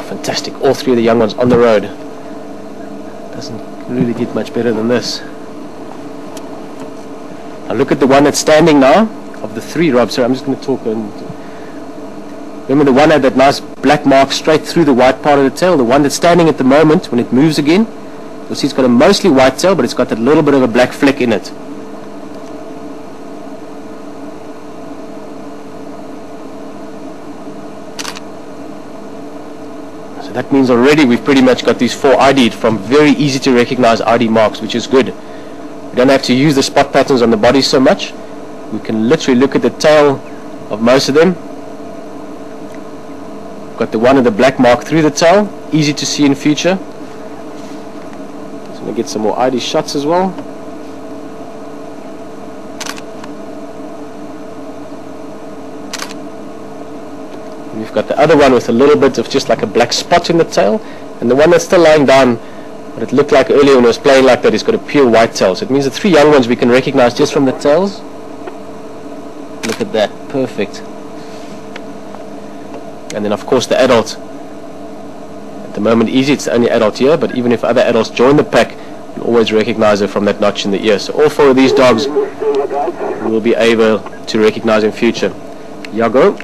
fantastic. All three of the young ones on the road. Doesn't really get much better than this. Now look at the one that's standing now. Of the three, Rob, sorry, I'm just going to talk. And remember the one had that nice black mark straight through the white part of the tail. The one that's standing at the moment, when it moves again, you'll see it's got a mostly white tail, but it's got that little bit of a black fleck in it. So that means already we've pretty much got these 4 ID'd from very easy to recognize ID marks, which is good. We don't have to use the spot patterns on the body so much. We can literally look at the tail of most of them. Got the one with the black mark through the tail, easy to see in future. Just going to get some more ID shots as well. And we've got the other one with a little bit of just like a black spot in the tail, and the one that's still lying down, what it looked like earlier when it was playing like that, it's got a pure white tail. So it means the 3 young ones we can recognize just from the tails. Look at that, perfect. And then of course the adult. At the moment easy, it's the only adult here, but even if other adults join the pack, you'll always recognize her from that notch in the ear. So all 4 of these dogs we will be able to recognize in future. Yago.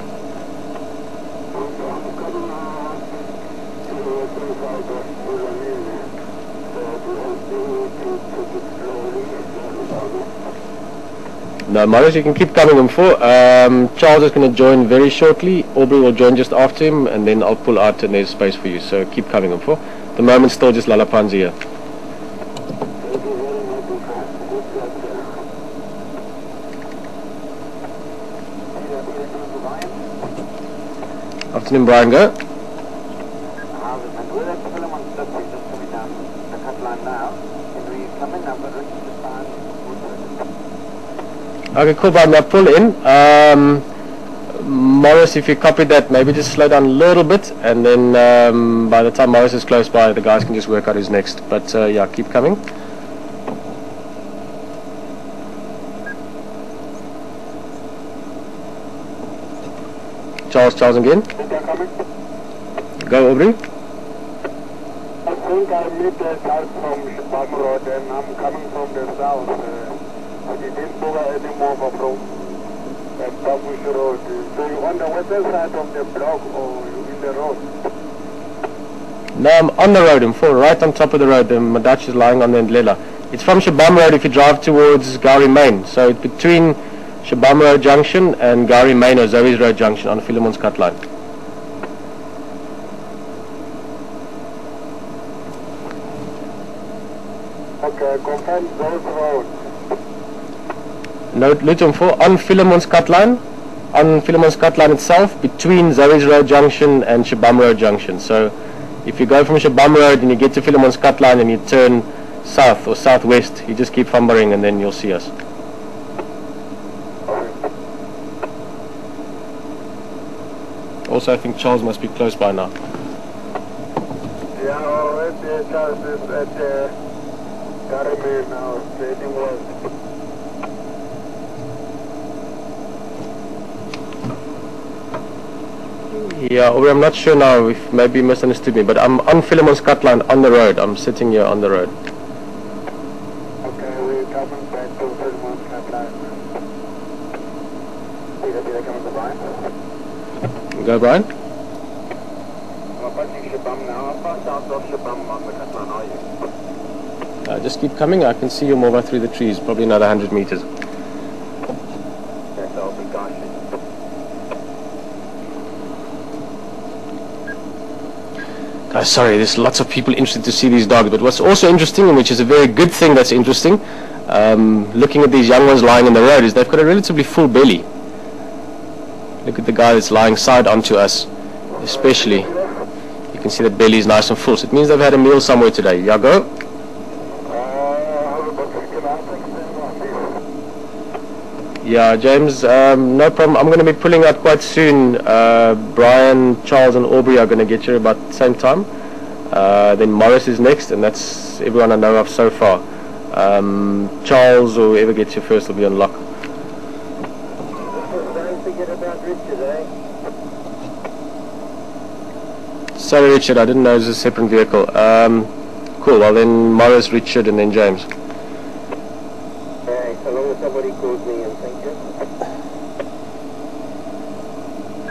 No, Morris, you can keep coming in for. Charles is going to join very shortly. Aubrey will join just after him, and then I'll pull out and there's space for you. So keep coming in for. The moment still just Lalapanzi here. Afternoon, Brian. Go. Okay, cool, Brian. Now pull in. Morris, if you copied that, maybe just slow down a little bit, and then by the time Morris is close by, the guys can just work out who's next. But yeah, keep coming. Charles again. Go, Aubrey. I think I meet the guys from Shibam Road, and I'm coming from the south. We didn't bother anymore from Babush Road. So you on the western side of the block or you in the road? No, I'm on the road. I'm full, right on top of the road. My Dutch is lying on the Ndlela. It's from Shibam Road if you drive towards Gowrie Main. So it's between Shibam Road Junction and Gowrie Main or Zoe's Road Junction on Philemon's cut line. Okay, confirm Zoe's Road. No, Luton 4 on Philemon's cut line. On Philemon's cut line itself, between Zoe's Road Junction and Shibam Road Junction. So if you go from Shibam Road and you get to Philemon's cut line and you turn south or southwest, you just keep fumbling and then you'll see us. Also, I think Charles must be close by now. Yeah, already Charles is at Gowrie now, heading west. Yeah, or I'm not sure now if maybe you misunderstood me, but I'm on Philemon's cut line on the road. I'm sitting here on the road. Okay, we're coming back to Philemon's cut line. Pieter, coming to Brian? Go, Brian. I'm approaching Shibam now. How far south of Shibam on the cut line are you? Just keep coming. I can see you move through the trees, probably another 100 meters. Yes, I'll be cautious. Sorry, there's lots of people interested to see these dogs, but what's also interesting, and which is a very good thing that's interesting, looking at these young ones lying in the road, is they've got a relatively full belly. Look at the guy that's lying side onto us, especially. You can see that belly is nice and full, so it means they've had a meal somewhere today. Yago? Yeah, James, no problem. I'm going to be pulling out quite soon. Brian, Charles and Aubrey are going to get here about the same time. Then Morris is next, and that's everyone I know of so far. Charles, or whoever gets here first, will be on lock. Sorry, Richard, I didn't know it was a separate vehicle. Cool, well then Morris, Richard, and then James. Alright, so long as somebody calls me and thank you.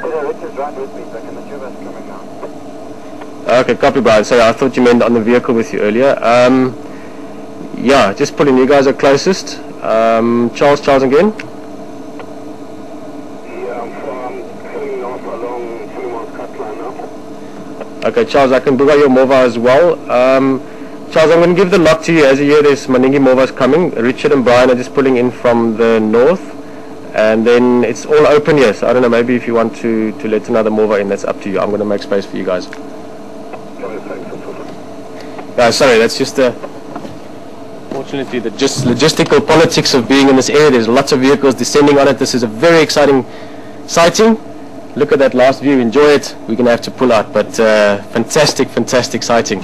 Peter, Richard's right with me, but can the two of us coming now? Okay, copy, Brian. Sorry, I thought you meant on the vehicle with you earlier. Yeah, just put in, you guys are closest. Charles again. Yeah, I'm heading off along Fulham's cut line now. Okay, Charles, I can book out your Mova as well. Charles, I'm going to give the lock to you. As you hear, there's Maningi Movas coming. Richard and Brian are just pulling in from the north. And then it's all open here. So I don't know, maybe if you want to let another Mova in, that's up to you. I'm going to make space for you guys. Sorry, that's just fortunately the just logistical politics of being in this area. There's lots of vehicles descending on it. This is a very exciting sighting. Look at that last view, enjoy it. We're going to have to pull out, but fantastic sighting.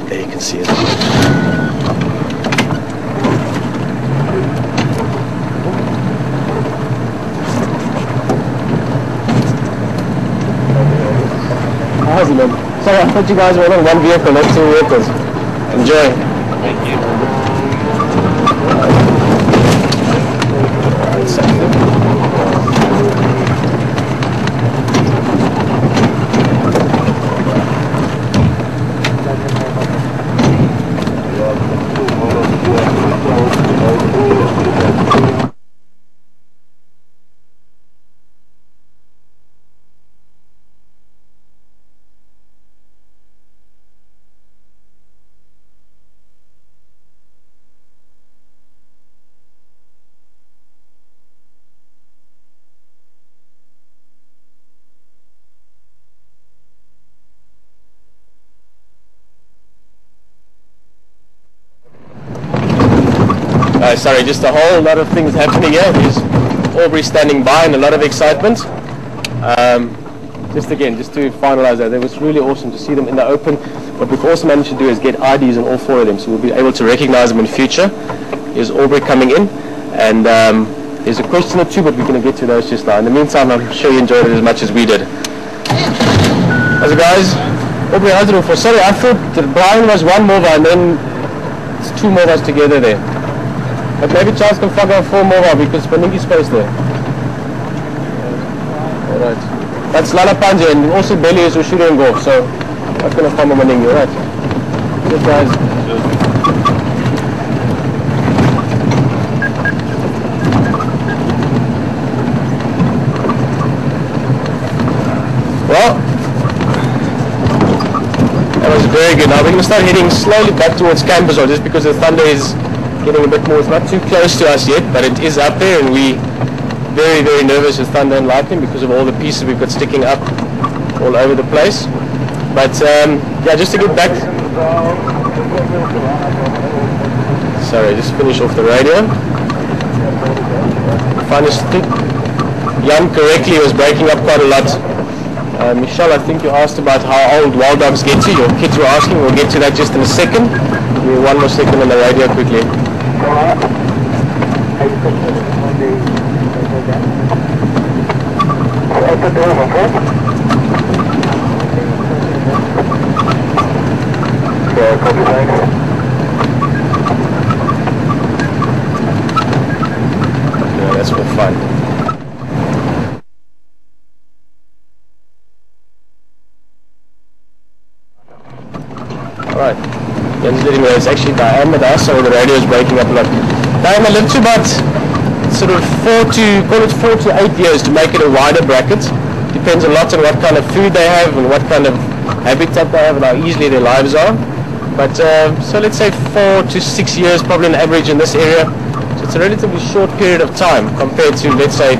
There you can see it. How's it, man? Sorry, I thought you guys were on one vehicle, not two vehicles. Enjoy. Thank you. Sorry, just a whole lot of things happening here. There's Aubrey standing by and a lot of excitement. Just to finalize that, it was really awesome to see them in the open. What we've also managed to do is get IDs on all four of them, so we'll be able to recognize them in future. Here's Aubrey coming in, and there's a question or two, but we're going to get to those just now. In the meantime, I'm sure you enjoyed it as much as we did. How's it, guys? Aubrey, how's it all for? Sorry, I thought that Brian was one Mova and then it's two Movas together there. But maybe Charles can fuck out four Mova because Maningi's space there. Alright. That's Lala Panja and also Belly is Ushuru and Golf, so that's going to form a Maningi, alright? Cheers, guys. Well, that was very good. Now we're going to start heading slowly back towards campus, or just because the thunder is getting a bit more. It's not too close to us yet, but it is up there, and we very, very nervous with thunder and lightning because of all the pieces we've got sticking up all over the place. But yeah, just to get back. Sorry, just finish off the radio. Finest thing. Jan correctly was breaking up quite a lot. Michelle, I think you asked about how old wild dogs get to. Your kids were asking. We'll get to that just in a second. Give me one more second on the radio quickly. Yeah, that's all fun. Alright, anyway, it's actually Diane with us, so the radio is breaking up a lot. Diane, I lived to about sort of 4 to 8 years to make it a wider bracket. Depends a lot on what kind of food they have and what kind of habitat they have and how easily their lives are. But so let's say 4 to 6 years probably on average in this area. So it's a relatively short period of time compared to, let's say,